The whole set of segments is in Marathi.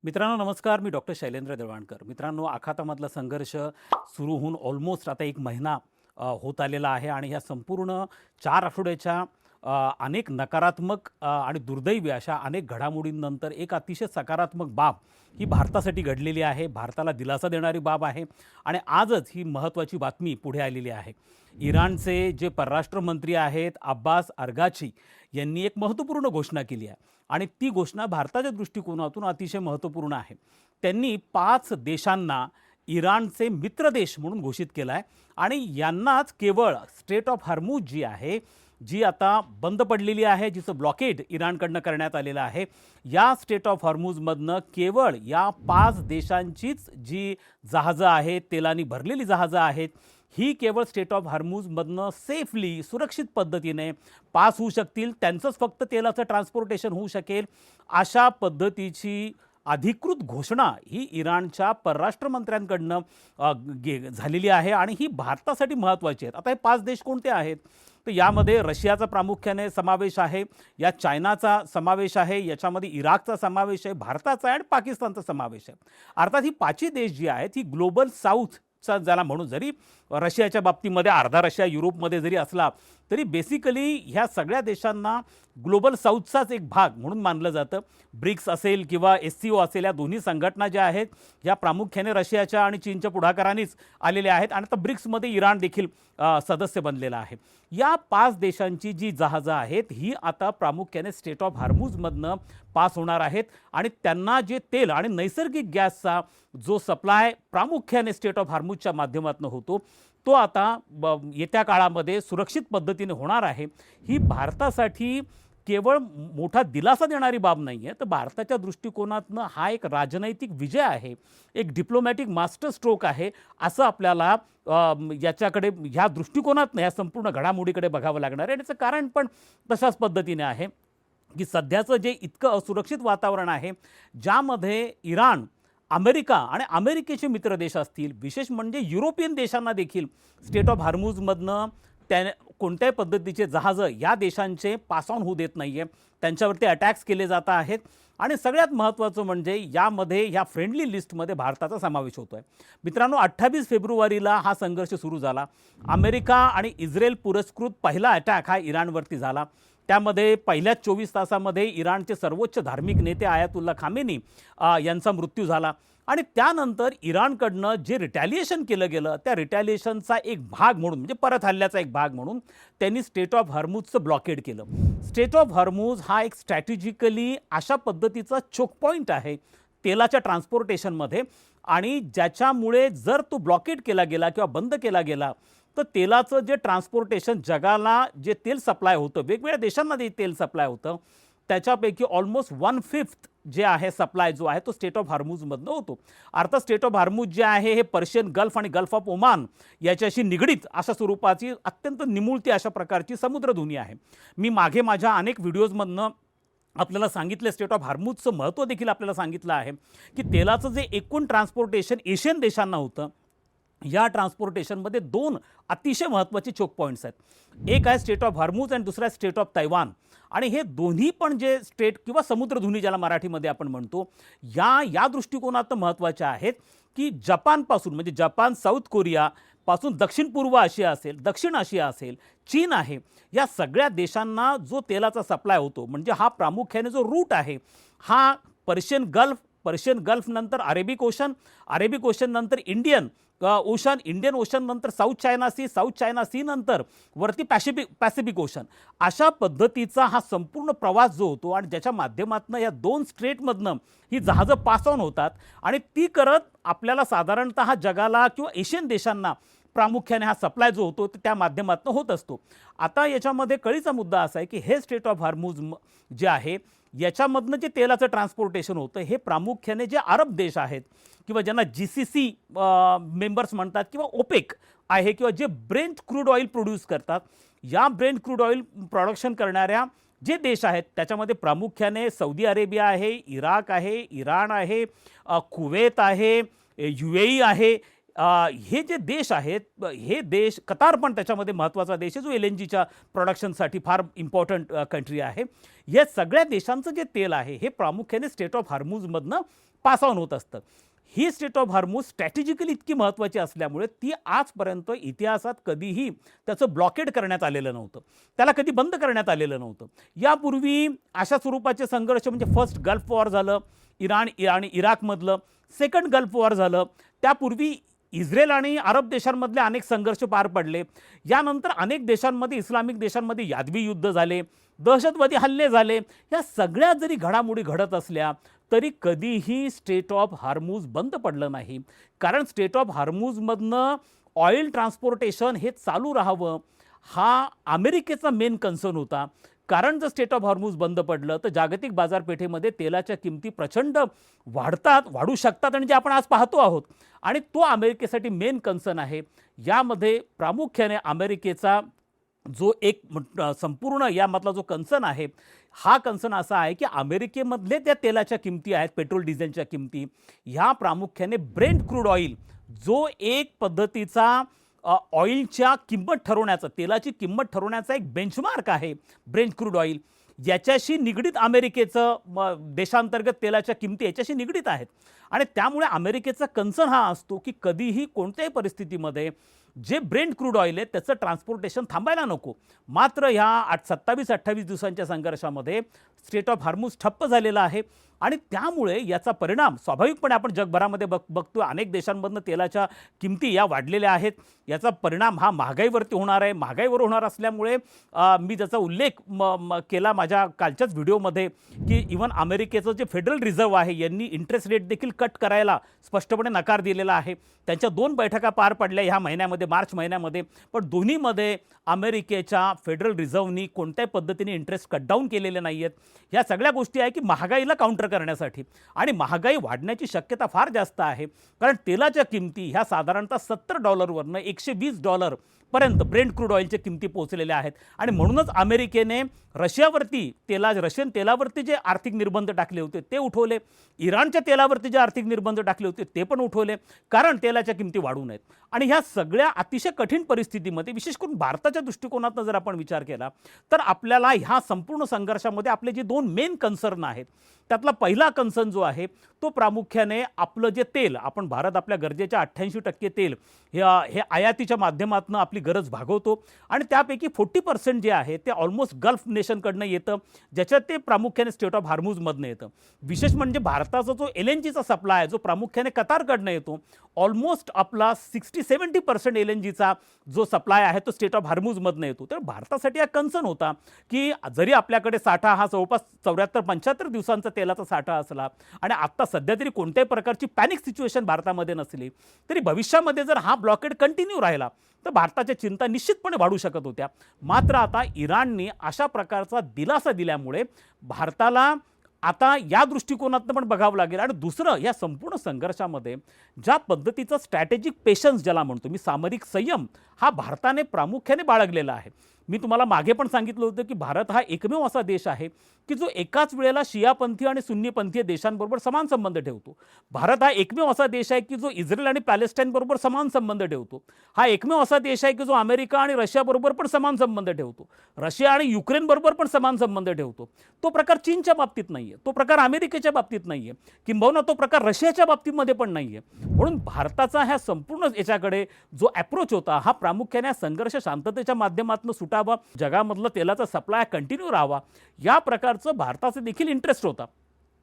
मित्रांनो नमस्कार. मी डॉक्टर शैलेंद्र देवाणकर. मित्रांनो, आखातामधला संघर्ष सुरू होऊन ऑलमोस्ट आता एक महिना होत आलेला आहे आणि ह्या संपूर्ण 4 आठवड्याच्या अनेक नकारात्मक आणि दुर्दैवी अशा अनेक घडामोडींनंतर एक अतिशय सकारात्मक बाब ही भारतासाठी घडलेली आहे. भारताला दिलासा देणारी बाब आहे आणि आजच ही महत्त्वाची बातमी पुढे आलेली आहे. इराणचे जे परराष्ट्र मंत्री आहेत अब्बास अरगाची यांनी एक महत्त्वपूर्ण घोषणा केली आहे आणि ती घोषणा भारताच्या दृष्टिकोनातून अतिशय महत्त्वपूर्ण आहे. त्यांनी 5 देशांना इराणचे मित्र देश म्हणून घोषित केलं आहे आणि यांनाच केवळ स्ट्रेट ऑफ हॉर्मुझ जी आहे, जी आता बंद पडलेली आहे, जिचं ब्लॉकेड इराणकडनं करण्यात आलेलं आहे, या स्ट्रेट ऑफ हॉर्मुझमधनं केवळ या 5 देशांचीच जी जहाजं आहेत, तेलानी भरलेली जहाजं आहेत, ही केवळ स्ट्रेट ऑफ हॉर्मुझमधनं सेफली सुरक्षित पद्धतीने पास होऊ शकतील. त्यांचंच फक्त तेलाचं ट्रान्सपोर्टेशन होऊ शकेल. अशा पद्धतीची अधिकृत घोषणा ही इराणच्या परराष्ट्र मंत्र्यांकडनं झालेली आहे आणि ही भारतासाठी महत्त्वाची आहे. आता हे 5 देश कोणते आहेत? तर यामध्ये रशियाचा प्रामुख्याने समावेश आहे, या चायनाचा समावेश आहे, याच्यामध्ये इराकचा समावेश आहे, भारताचा आहे आणि पाकिस्तानचा समावेश आहे. अर्थात ही 5ही देश जी आहेत ही ग्लोबल साऊथचा ज्याला म्हणून, जरी रशियाच्या बाबतीमध्ये अर्धा रशिया युरोपमध्ये जरी असला तरी बेसिकली ह्या सगळ्या देशांना ग्लोबल साऊथचाच एक भाग म्हणून मानलं जातं. ब्रिक्स असेल किंवा SCO असेल, या दोन्ही संघटना ज्या आहेत ह्या प्रामुख्याने रशियाच्या आणि चीनच्या पुढाकारानेच आलेल्या आहेत आणि आता ब्रिक्समध्ये इराण देखील सदस्य बनलेला आहे. या 5 देशांची जी जहाजं आहेत ही आता प्रामुख्याने स्ट्रेट ऑफ हॉर्मुझमधनं पास होणार आहेत आणि त्यांना जे तेल आणि नैसर्गिक गॅसचा जो सप्लाय प्रामुख्याने स्ट्रेट ऑफ हॉर्मुझच्या माध्यमातून होतो तो आता येत्या काळामध्ये सुरक्षित पद्धतीने होणार आहे. ही भारतासाठी केवळ मोठा दिलासा देणारी बाब नाही आहे, तर भारताच्या दृष्टिकोनातनं हा एक राजनैतिक विजय आहे, एक डिप्लोमॅटिक मास्टर स्ट्रोक आहे, असं आपल्याला याच्याकडे ह्या दृष्टिकोनातनं ह्या संपूर्ण घडामोडीकडे बघावं लागणार आहे. आणि याचं कारण पण तशाच पद्धतीने आहे की सध्याचं जे इतकं असुरक्षित वातावरण आहे, ज्यामध्ये इराण, अमेरिका आणि अमेरिकेचे मित्र देश असतील, विशेष म्हणजे युरोपियन देशांना देखील स्ट्रेट ऑफ हॉर्मुझमधनं कोणत्याही पद्धतीचे जहाजं या देशांचे पास ऑन होऊ देत नाही आहे, त्यांच्यावरती अटॅक्स केले जात आहेत आणि सगळ्यात महत्त्वाचं म्हणजे यामध्ये ह्या फ्रेंडली लिस्टमध्ये भारताचा समावेश होतो आहे. मित्रांनो, 28 फेब्रुवारीला हा संघर्ष सुरू झाला. अमेरिका आणि इस्रायल पुरस्कृत पहिला अटॅक हा इराणवरती झाला. त्यामध्ये पहिल्याच 24 तासामध्ये इराणचे सर्वोच्च धार्मिक नेते आयातुल्ला खामेनी यांचा मृत्यू झाला आणि त्यानंतर इराणकडनं जे रिटॅलिएशन केलं गेलं त्या रिटॅलिएशनचा एक भाग म्हणून, म्हणजे परत हल्ल्याचा एक भाग म्हणून त्यांनी स्ट्रेट ऑफ हॉर्मुझचं ब्लॉकेड केलं. स्ट्रेट ऑफ हॉर्मुझ हा एक स्ट्रॅटेजिकली अशा पद्धतीचा चोक पॉईंट आहे तेलाच्या ट्रान्सपोर्टेशनमध्ये आणि ज्याच्यामुळे जर तो ब्लॉकेड केला गेला किंवा बंद केला गेला तर तेलाचं जे ट्रान्सपोर्टेशन, जगाला जे तेल सप्लाय होतं, वेगवेगळ्या देशांना जे तेल सप्लाय होतं, त्याच्यापैकी ऑलमोस्ट 1/5 जे आहे सप्लाय जो आहे तो स्ट्रेट ऑफ हॉर्मुझमधनं होतो. अर्थात स्ट्रेट ऑफ हॉर्मुझ जे आहे हे पर्शियन गल्फ आणि गल्फ ऑफ ओमान याच्याशी निगडीत अशा स्वरूपाची अत्यंत निमुळती अशा प्रकारची समुद्रधुनी आहे. मी मागे माझ्या अनेक व्हिडिओजमधनं आपल्याला सांगितलं, स्ट्रेट ऑफ हॉर्मुझचं महत्त्व देखील आपल्याला सांगितलं आहे की तेलाचं जे एकूण ट्रान्सपोर्टेशन एशियन देशांना होतं, या ट्रान्सपोर्टेशनमध्ये 2 अतिशय महत्त्वाचे चोक पॉईंट्स आहेत. एक आहे स्ट्रेट ऑफ हॉर्मुझ आणि दुसरा आहे स्ट्रेट ऑफ तैवान. आणि हे दोन्ही पण जे स्ट्रेट किंवा समुद्रधुनी ज्याला मराठीमध्ये आपण म्हणतो, या दृष्टिकोनात महत्त्वाच्या आहेत की जपानपासून, म्हणजे जपान, साऊथ कोरियापासून दक्षिण पूर्व आशिया असेल, दक्षिण आशिया असेल, चीन आहे, या सगळ्या देशांना जो तेलाचा सप्लाय होतो, म्हणजे हा प्रामुख्याने जो रूट आहे हा पर्शियन गल्फ नंतर अरेबिक ओशन नंतर इंडियन ओशन नंतर साऊथ चायना सी नंतर वरती पॅसिफिक ओशन, अशा पद्धतीचा हा संपूर्ण प्रवास जो होतो आणि ज्याच्या माध्यमातून या 2 स्ट्रेटमधनं ही जहाजं पास ऑन होतात आणि ती करत आपल्याला साधारणतः जगाला किंवा एशियन देशांना प्रामुख्याने हा सप्लाय जो होतो त्या माध्यमातून होत असतो. आता याच्यामध्ये कळीचा मुद्दा असा आहे की हे स्ट्रेट ऑफ हॉर्मुझ जे आहे याच्यामधनं जे तेलाचं ट्रान्सपोर्टेशन होतं हे प्रामुख्याने जे अरब देश आहेत किंवा ज्यांना GCC मेंबर्स म्हणतात किंवा ओपेक आहे, किंवा जे ब्रेंट क्रूड ऑइल प्रोड्यूस करतात, या ब्रेंट क्रूड ऑइल प्रोडक्शन करणाऱ्या जे देश आहेत त्याच्यामध्ये प्रामुख्याने सौदी अरेबिया आहे, इराक आहे, इराण आहे, कुवेत आहे, UAE आहे, हे जे देश आहेत हे देश, कतार पण त्याच्यामध्ये महत्त्वाचा देश आहे जो LNGच्या प्रोडक्शनसाठी फार इम्पॉर्टंट कंट्री आहे. या सगळ्या देशांचं जे तेल आहे हे प्रामुख्याने स्ट्रेट ऑफ हार्मुझमधनं पास ऑन होत असतं. ही स्ट्रेट ऑफ हार्मुझ स्ट्रॅटेजिकली इतकी महत्त्वाची असल्यामुळे ती आजपर्यंत इतिहासात कधीही त्याचं ब्लॉकेड करण्यात आलेलं नव्हतं, त्याला कधी बंद करण्यात आलेलं नव्हतं. यापूर्वी अशा स्वरूपाचे संघर्ष म्हणजे फर्स्ट गल्फ वॉर झालं इराण आणि इराकमधलं, सेकंड गल्फ वॉर झालं, त्यापूर्वी इस्रायल आणि अरब देशांमधले अनेक संघर्ष पार पडले. यानंतर अनेक देशांमध्ये, इस्लामिक देशांमध्ये यादवी युद्ध झाले, दहशतवादी हल्ले झाले. या सगळ्या जरी घडामोडी घडत असल्या तरी कधीही स्ट्रेट ऑफ हार्मुझ बंद पडलं नाही. कारण स्ट्रेट ऑफ हार्मुझमधनं ऑइल ट्रान्सपोर्टेशन हे चालू राहावं हा अमेरिकेचा मेन कन्सर्न होता. कारण जर स्ट्रेट ऑफ हार्मुझ बंद पडलं तर जागतिक बाजारपेठेमध्ये तेलाच्या किमती प्रचंड वाढू शकतात आणि जे आपण आज पाहतो आहोत. आणि तो अमेरिकेसाठी मेन कन्सर्न आहे. यामध्ये प्रामुख्याने अमेरिकेचा जो एक संपूर्ण यामधला जो कन्सर्न आहे, हा कन्सर्न असा आहे की अमेरिकेमधले त्या तेलाच्या किमती आहेत, पेट्रोल डिझेलच्या किमती, ह्या प्रामुख्याने ब्रेंट क्रूड ऑइल जो एक पद्धतीचा ऑइलच्या किंमत ठरवण्याचा, तेलाची किंमत ठरवण्याचा एक बेंचमार्क आहे ब्रेंट क्रूड ऑइल, याच्याशी निगडीत अमेरिकेचं देशांतर्गत तेलाच्या किमती याच्याशी निगडीत आहेत. आणि त्यामुळे अमेरिकेचा कन्सर्न हा असतो की कधीही कोणत्याही परिस्थितीमध्ये जे ब्रेंट क्रूड ऑइल आहे त्याचं ट्रान्सपोर्टेशन थांबायला नको. मात्र ह्या 27-28 दिवसांच्या संघर्षामध्ये स्ट्रेट ऑफ हार्मुझ ठप्प झालेला आहे आणि त्यामुळे याचा परिणाम स्वाभाविकपणे आपण जगभरामध्ये बघतो. अनेक देशांमधनं तेलाच्या किमती या वाढलेल्या आहेत. याचा परिणाम हा महागाईवरती होणार आहे. महागाईवर होणार असल्यामुळे मी त्याचा उल्लेख केला माझ्या कालच्याच व्हिडिओमध्ये की इव्हन अमेरिकेचं जे फेडरल रिझर्व्ह आहे यांनी इंटरेस्ट रेट देखील कट करायला स्पष्टपणे नकार दिलेला आहे. त्यांच्या 2 बैठका पार पडल्या ह्या महिन्यामध्ये, मार्च महिन्यामध्ये, पण दोन्हीमध्ये अमेरिकेच्या फेडरल रिझर्व्हनी कोणत्याही पद्धतीने इंटरेस्ट कट डाऊन केलेले नाही आहेत. ह्या सगळ्या गोष्टी आहे की महागाईला काउंटर करण्यासाठी, आणि महागाई वाढण्याची शक्यता फार जास्त आहे. कारण तेलाच्या किमती ह्या साधारणतः $70वरनं $120 पर्यंत ब्रेंट क्रूड ऑइलच्या किमती पोहोचलेल्या आहेत. आणि म्हणूनच अमेरिकेने रशियन तेलावरती जे आर्थिक निर्बंध टाकले होते ते उठवले, इराणच्या तेलावरती जे आर्थिक निर्बंध टाकले होते ते पण उठवले, कारण तेलाच्या किमती वाढू नयेत. आणि ह्या सगळ्या अतिशय कठीण परिस्थितीमध्ये विशेष करून भारताच्या दृष्टिकोनातून जर आपण विचार केला तर आपल्याला ह्या संपूर्ण संघर्षामध्ये आपले जे 2 मेन कन्सर्न आहेत त्यातला पहिला कन्सर्न जो आहे तो प्रामुख्याने आपलं जे तेल, आपण भारत आपल्या गरजेच्या 88% तेल हे आयातीच्या माध्यमातून आपली गरज भागवतो आणि त्यापैकी 40% जे आहे ते ऑलमोस्ट गल्फ नेशनकडनं येतं, ज्याच्यात ते प्रामुख्याने स्ट्रेट ऑफ हार्मुझमधनं येतं. विशेष म्हणजे भारताचा जो LNGचा सप्लाय आहे जो प्रामुख्याने कतारकडनं येतो, ऑलमोस्ट आपला 60-70% LNGचा जो सप्लाय आहे तो स्ट्रेट ऑफ हार्मुझमधनं येतो. तर भारतासाठी हा कन्सर्न होता की जरी आपल्याकडे साठा हा जवळपास 74-75 दिवसांचा तेलाचा साठा असला आणि आत्ता सध्या तरी कोणत्याही प्रकारची पॅनिक सिच्युएशन भारतामध्ये नसली तरी भविष्यामध्ये जर हा ब्लॉकेड कंटिन्यू राहिला तर भारताच्या चिंता निश्चितपणे वाढू शकत होत्या. मात्र आता इराणने अशा प्रकारचा दिलासा दिल्यामुळे भारताला आता या दृष्टिकोनातून पण बघावं लागेल. आणि दुसरं, या संपूर्ण संघर्षामध्ये ज्या पद्धतीचं स्ट्रॅटेजिक पेशन्स ज्याला म्हणतो मी, सामरिक संयम हा भारताने प्रामुख्याने बाळगलेला आहे. मी तुम्हाला मागे पण सांगितलं होतं की भारत हा एकमेव असा देश आहे की जो एकाच वेळेला शियापंथी आणि सुन्नीपंथीय देशांबरोबर समान संबंध ठेवतो. भारत हा एकमेव असा देश आहे की जो इस्रायल आणि पॅलेस्टाईनबरोबर समान संबंध ठेवतो. हा एकमेव असा देश आहे की जो अमेरिका आणि रशियाबरोबर पण समान संबंध ठेवतो. रशिया आणि युक्रेनबरोबर पण समान संबंध ठेवतो. तो प्रकार चीनच्या बाबतीत नाही आहे, तो प्रकार अमेरिकेच्या बाबतीत नाही आहे, किंबहुना तो प्रकार रशियाच्या बाबतीमध्ये पण नाही आहे. म्हणून भारताचा ह्या संपूर्ण याच्याकडे जो अप्रोच होता हा प्रामुख्याने संघर्ष शांततेच्या माध्यमातून सुटावा, जगामधलं तेलाचा सप्लाय कंटिन्यू राहावा, या प्रकारचं भारताचं देखील इंटरेस्ट होता.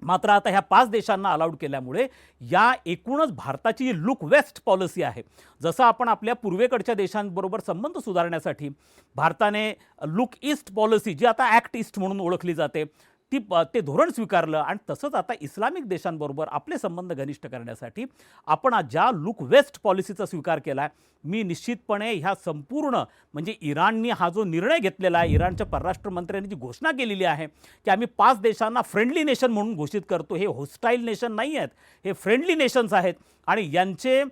मात्र आता ह्या 5 देशांना अलाउड केल्यामुळे या एकूणच भारताची जी लुक वेस्ट पॉलिसी आहे, जसं आपण आपल्या पूर्वेकडच्या देशांबरोबर संबंध सुधारण्यासाठी भारताने लुक ईस्ट पॉलिसी, जी आता ॲक्ट ईस्ट म्हणून ओळखली जाते, ते धोरण स्वीकारलं. आणि तसंच आता इस्लामिक देशांबरोबर आपले संबंध घनिष्ठ करण्यासाठी आपण ज्या लुक वेस्ट पॉलिसीचा स्वीकार केला आहे, मी निश्चितपणे ह्या संपूर्ण म्हणजे इराणनी हा जो निर्णय घेतलेला आहे, इराणच्या परराष्ट्र मंत्र्यांनी जी घोषणा केलेली आहे की आम्ही 5 देशांना फ्रेंडली नेशन म्हणून घोषित करतो, हे होस्टाईल नेशन नाही आहेत, हे फ्रेंडली नेशन्स आहेत आणि यांचे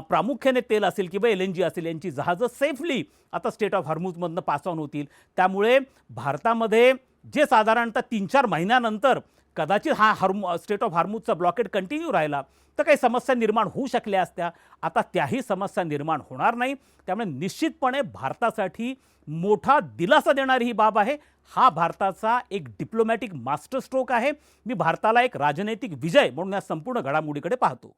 प्रामुख्याने तेल असेल किंवा LNG असेल यांची जहाजं सेफली आता स्ट्रेट ऑफ हार्मुझमधनं पास ऑन होतील. त्यामुळे भारतामध्ये जे साधारणतः 3-4 महिन्यानंतर कदाचित हा स्टेट ऑफ हार्मुजचा ब्लॉकेड कंटिन्यू राहिला तर काही समस्या निर्माण होऊ शकल्या असत्या. आता त्याही समस्या निर्माण होणार नाही. त्यामुळे निश्चितपणे भारतासाठी मोठा दिलासा देणारी ही बाब आहे. हा भारताचा एक डिप्लोमॅटिक मास्टर स्ट्रोक आहे. मी भारताला एक राजनैतिक विजय म्हणून या संपूर्ण घडामोडीकडे पाहतो.